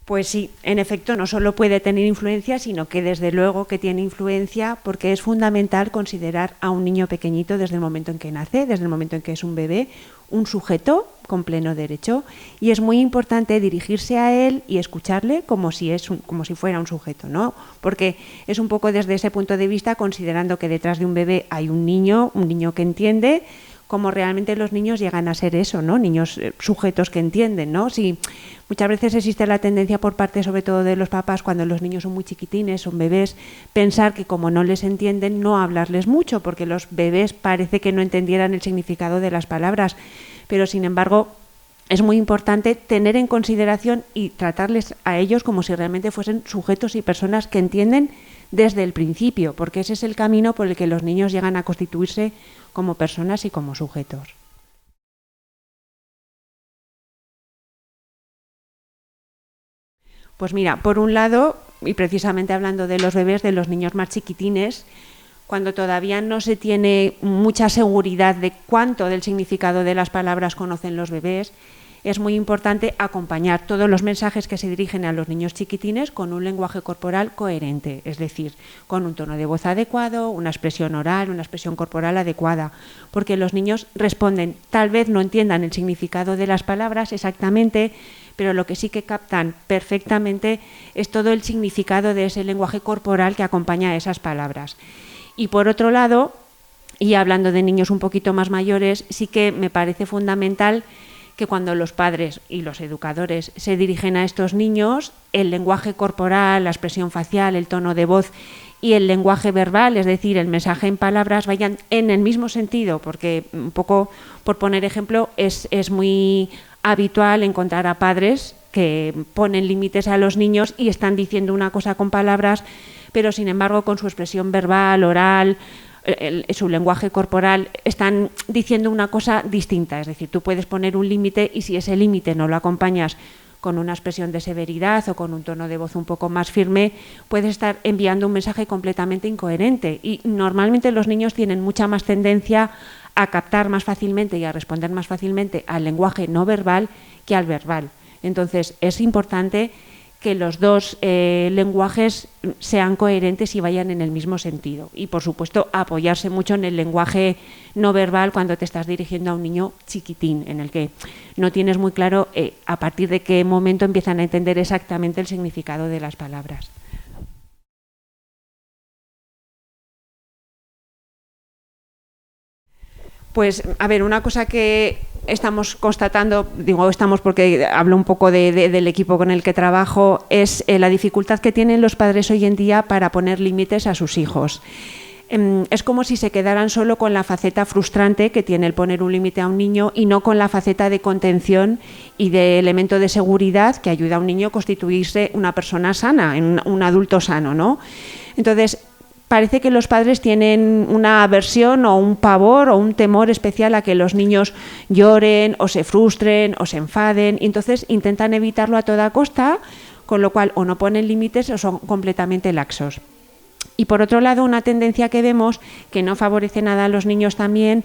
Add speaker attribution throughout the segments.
Speaker 1: Pues sí, en efecto, no solo puede tener influencia, sino que desde luego que tiene influencia, porque es fundamental considerar a un niño pequeñito desde el momento en que nace, desde el momento en que es un bebé, un sujeto con pleno derecho, y es muy importante dirigirse a él y escucharle como si fuera un sujeto, ¿no? Porque es un poco desde ese punto de vista, considerando que detrás de un bebé hay un niño que entiende, como realmente los niños llegan a ser eso, ¿no? Niños sujetos que entienden, ¿no? Si muchas veces existe la tendencia por parte sobre todo de los papás, cuando los niños son muy chiquitines, son bebés, pensar que como no les entienden, no hablarles mucho, porque los bebés parece que no entendieran el significado de las palabras, pero sin embargo es muy importante tener en consideración y tratarles a ellos como si realmente fuesen sujetos y personas que entienden desde el principio, porque ese es el camino por el que los niños llegan a constituirse como personas y como sujetos. Pues mira, por un lado, y precisamente hablando de los bebés, de los niños más chiquitines, cuando todavía no se tiene mucha seguridad de cuánto del significado de las palabras conocen los bebés, es muy importante acompañar todos los mensajes que se dirigen a los niños chiquitines con un lenguaje corporal coherente, es decir, con un tono de voz adecuado, una expresión oral, una expresión corporal adecuada, porque los niños responden, tal vez no entiendan el significado de las palabras exactamente, pero lo que sí que captan perfectamente es todo el significado de ese lenguaje corporal que acompaña a esas palabras. Y por otro lado, y hablando de niños un poquito más mayores, sí que me parece fundamental que cuando los padres y los educadores se dirigen a estos niños, el lenguaje corporal, la expresión facial, el tono de voz y el lenguaje verbal, es decir, el mensaje en palabras, vayan en el mismo sentido, porque un poco, por poner ejemplo, es muy habitual encontrar a padres que ponen límites a los niños y están diciendo una cosa con palabras, pero sin embargo con su expresión verbal, oral, su lenguaje corporal, están diciendo una cosa distinta. Es decir, tú puedes poner un límite y si ese límite no lo acompañas con una expresión de severidad o con un tono de voz un poco más firme, puedes estar enviando un mensaje completamente incoherente. Y normalmente los niños tienen mucha más tendencia a captar más fácilmente y a responder más fácilmente al lenguaje no verbal que al verbal. Entonces, es importante que los dos lenguajes sean coherentes y vayan en el mismo sentido. Y, por supuesto, apoyarse mucho en el lenguaje no verbal cuando te estás dirigiendo a un niño chiquitín, en el que no tienes muy claro a partir de qué momento empiezan a entender exactamente el significado de las palabras. Pues, a ver, una cosa que estamos constatando, digo estamos porque hablo un poco del equipo con el que trabajo, es la dificultad que tienen los padres hoy en día para poner límites a sus hijos. Es como si se quedaran solo con la faceta frustrante que tiene el poner un límite a un niño y no con la faceta de contención y de elemento de seguridad que ayuda a un niño a constituirse una persona sana, un adulto sano, ¿no? Entonces, parece que los padres tienen una aversión o un pavor o un temor especial a que los niños lloren o se frustren o se enfaden, y entonces intentan evitarlo a toda costa, con lo cual o no ponen límites o son completamente laxos. Y por otro lado, una tendencia que vemos que no favorece nada a los niños también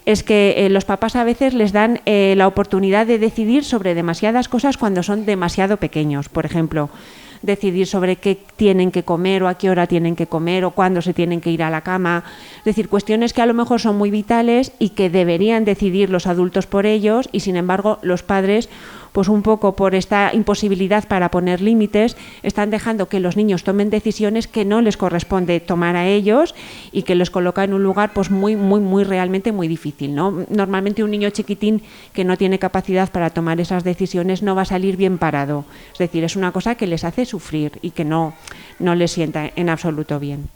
Speaker 1: es que los papás a veces les dan la oportunidad de decidir sobre demasiadas cosas cuando son demasiado pequeños. Por ejemplo, decidir sobre qué tienen que comer o a qué hora tienen que comer o cuándo se tienen que ir a la cama. Es decir, cuestiones que a lo mejor son muy vitales y que deberían decidir los adultos por ellos, y sin embargo los padres, pues un poco por esta imposibilidad para poner límites, están dejando que los niños tomen decisiones que no les corresponde tomar a ellos y que les coloca en un lugar pues muy realmente muy difícil, ¿no? Normalmente un niño chiquitín que no tiene capacidad para tomar esas decisiones no va a salir bien parado. Es decir, es una cosa que les hace sufrir y que no les sienta en absoluto bien.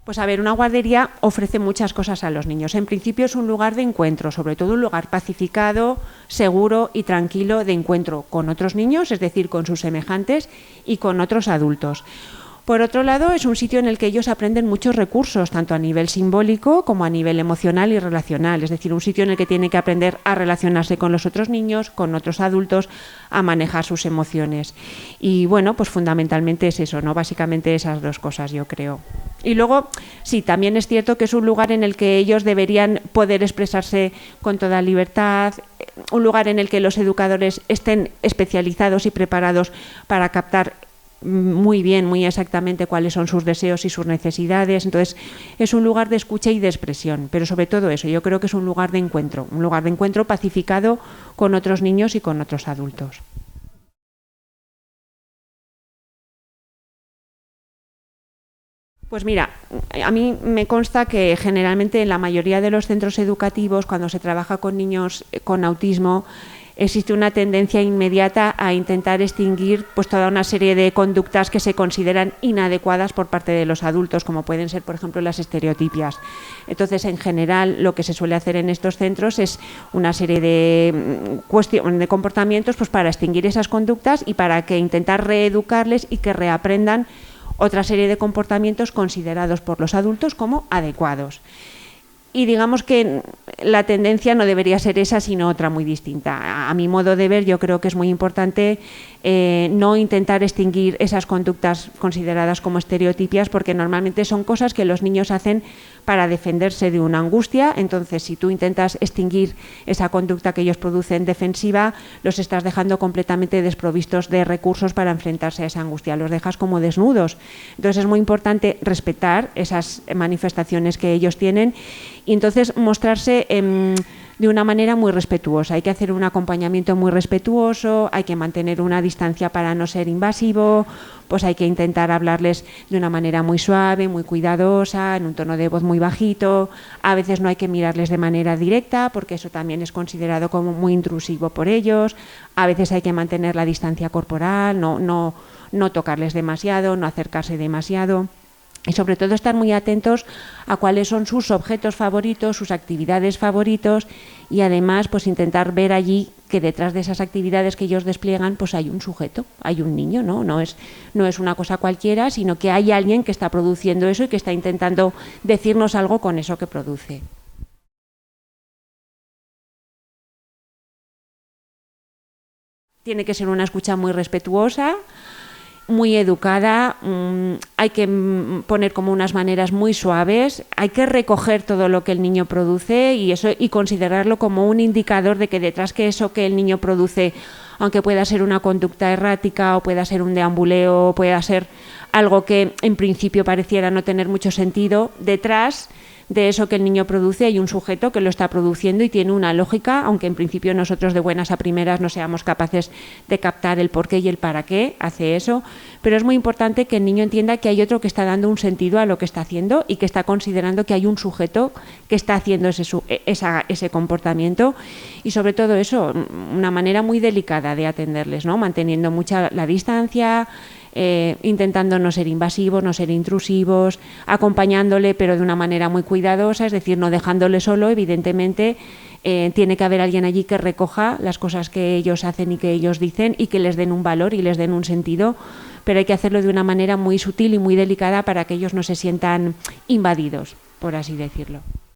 Speaker 1: Pues a ver, una guardería ofrece muchas cosas a los niños. En principio es un lugar de encuentro, sobre todo un lugar pacificado, seguro y tranquilo de encuentro con otros niños, es decir, con sus semejantes y con otros adultos. Por otro lado, es un sitio en el que ellos aprenden muchos recursos, tanto a nivel simbólico como a nivel emocional y relacional. Es decir, un sitio en el que tienen que aprender a relacionarse con los otros niños, con otros adultos, a manejar sus emociones. Y bueno, pues fundamentalmente es eso, ¿no? Básicamente esas dos cosas, yo creo. Y luego, sí, también es cierto que es un lugar en el que ellos deberían poder expresarse con toda libertad, un lugar en el que los educadores estén especializados y preparados para captar muy bien, muy exactamente cuáles son sus deseos y sus necesidades. Entonces, es un lugar de escucha y de expresión, pero sobre todo eso, yo creo que es un lugar de encuentro pacificado con otros niños y con otros adultos. Pues mira, a mí me consta que generalmente en la mayoría de los centros educativos, cuando se trabaja con niños con autismo, existe una tendencia inmediata a intentar extinguir pues toda una serie de conductas que se consideran inadecuadas por parte de los adultos, como pueden ser, por ejemplo, las estereotipias. Entonces, en general, lo que se suele hacer en estos centros es una serie de de comportamientos pues para extinguir esas conductas y para que intentar reeducarles y que reaprendan otra serie de comportamientos considerados por los adultos como adecuados. Y digamos que la tendencia no debería ser esa, sino otra muy distinta. A mi modo de ver, yo creo que es muy importante no intentar extinguir esas conductas consideradas como estereotipias, porque normalmente son cosas que los niños hacen para defenderse de una angustia. Entonces, si tú intentas extinguir esa conducta que ellos producen defensiva, los estás dejando completamente desprovistos de recursos para enfrentarse a esa angustia, los dejas como desnudos. Entonces, es muy importante respetar esas manifestaciones que ellos tienen y entonces mostrarse de una manera muy respetuosa. Hay que hacer un acompañamiento muy respetuoso, hay que mantener una distancia para no ser invasivo, pues hay que intentar hablarles de una manera muy suave, muy cuidadosa, en un tono de voz muy bajito. A veces no hay que mirarles de manera directa porque eso también es considerado como muy intrusivo por ellos. A veces hay que mantener la distancia corporal, no tocarles demasiado, no acercarse demasiado. Y sobre todo estar muy atentos a cuáles son sus objetos favoritos, sus actividades favoritos y además pues intentar ver allí que detrás de esas actividades que ellos despliegan pues hay un sujeto, hay un niño, no es una cosa cualquiera, sino que hay alguien que está produciendo eso y que está intentando decirnos algo con eso que produce. Tiene que ser una escucha muy respetuosa, muy educada, hay que poner como unas maneras muy suaves, hay que recoger todo lo que el niño produce y considerarlo como un indicador de que detrás que eso que el niño produce, aunque pueda ser una conducta errática o pueda ser un deambuleo o pueda ser algo que en principio pareciera no tener mucho sentido, detrás de eso que el niño produce hay un sujeto que lo está produciendo y tiene una lógica, aunque en principio nosotros de buenas a primeras no seamos capaces de captar el por qué y el para qué hace eso, pero es muy importante que el niño entienda que hay otro que está dando un sentido a lo que está haciendo y que está considerando que hay un sujeto que está haciendo ese comportamiento y sobre todo eso, una manera muy delicada de atenderles, ¿no? Manteniendo mucha la distancia, intentando no ser invasivos, no ser intrusivos, acompañándole pero de una manera muy cuidadosa, es decir, no dejándole solo, evidentemente. Tiene que haber alguien allí que recoja las cosas que ellos hacen y que ellos dicen y que les den un valor y les den un sentido, pero hay que hacerlo de una manera muy sutil y muy delicada para que ellos no se sientan invadidos, por así decirlo.